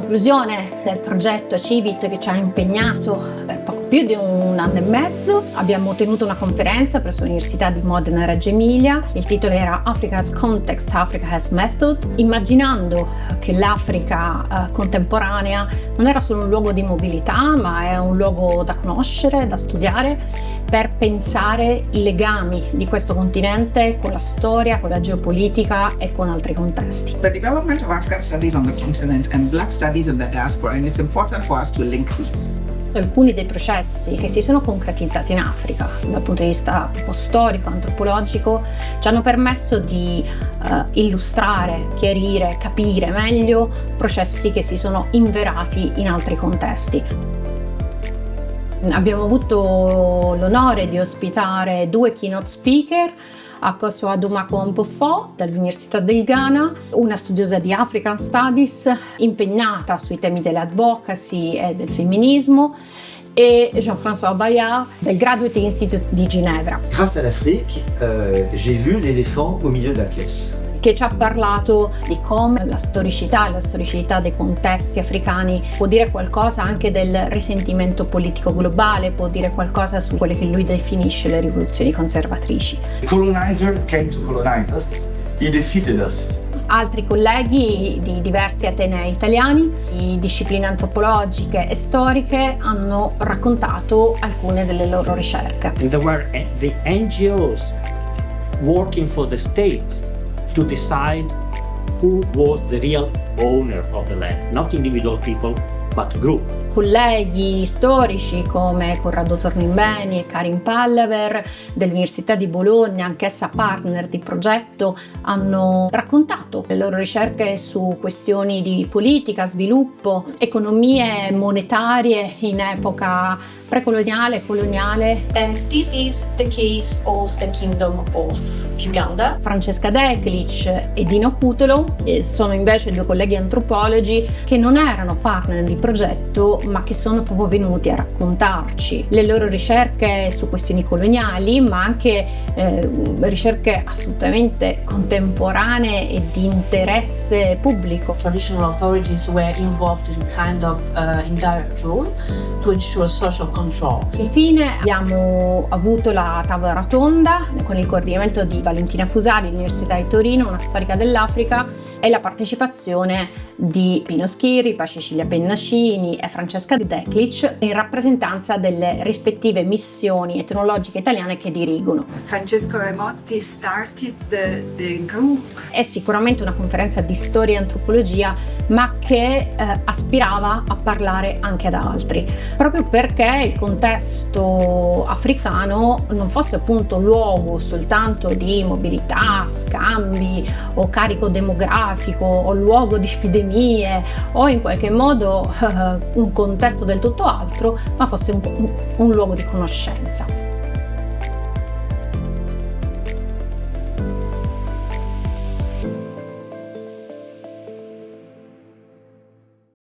conclusione del progetto CIVIT, che ci ha impegnato per poco più di un anno e mezzo, abbiamo tenuto una conferenza presso l'Università di Modena e Reggio Emilia. Il titolo era Africa's Context, Africa as Method, immaginando che l'Africa contemporanea non era solo un luogo di mobilità, ma è un luogo da conoscere, da studiare, per pensare i legami di questo continente con la storia, con la geopolitica e con altri contesti. The development of African studies on the continent and Black studies in the diaspora, and it's important for us to link these. Alcuni dei processi che si sono concretizzati in Africa dal punto di vista storico, antropologico, ci hanno permesso di illustrare, chiarire, capire meglio processi che si sono inverati in altri contesti. Abbiamo avuto l'onore di ospitare 2 keynote speaker, Akosua Dumako Mpoffo dall'Università del Ghana, una studiosa di African Studies impegnata sui temi dell'advocacy e del femminismo, e Jean-François Bayard del Graduate Institute di Ginevra. Grâce à l'Afrique, j'ai vu l'éléphant au milieu de la pièce. Che ci ha parlato di come la storicità dei contesti africani può dire qualcosa anche del risentimento politico globale, può dire qualcosa su quelle che lui definisce le rivoluzioni conservatrici. The colonizer came to colonize us. He defeated us. Altri colleghi di diversi atenei italiani, di discipline antropologiche e storiche, hanno raccontato alcune delle loro ricerche. And there were the NGOs working for the state to decide who was the real owner of the land, not individual people, but group. Colleghi storici come Corrado Tornimbeni e Karin Pallaver dell'Università di Bologna, anch'essa partner di progetto, hanno raccontato le loro ricerche su questioni di politica, sviluppo, economie monetarie in epoca precoloniale, coloniale. And this is the case of the Kingdom of Uganda. Francesca Deklic e Dino Cutolo sono invece 2 colleghi antropologi che non erano partner di progetto, ma che sono proprio venuti a raccontarci le loro ricerche su questioni coloniali, ma anche ricerche assolutamente contemporanee e di interesse pubblico. Traditional authorities were involved in kind of indirect role to ensure social control. Infine abbiamo avuto la tavola rotonda con il coordinamento di Valentina Fusari dell'Università di Torino, una storica dell'Africa, e la partecipazione di Pino Schirri, Cecilia Pennacini e Francesca Deklic in rappresentanza delle rispettive missioni etnologiche italiane che dirigono. Francesco Raimotti started the group. È sicuramente una conferenza di storia e antropologia, ma che aspirava a parlare anche ad altri, proprio perché il contesto africano non fosse appunto luogo soltanto di mobilità, scambi o carico demografico o luogo di epidemie o in qualche modo un contesto del tutto altro, ma fosse un luogo di conoscenza.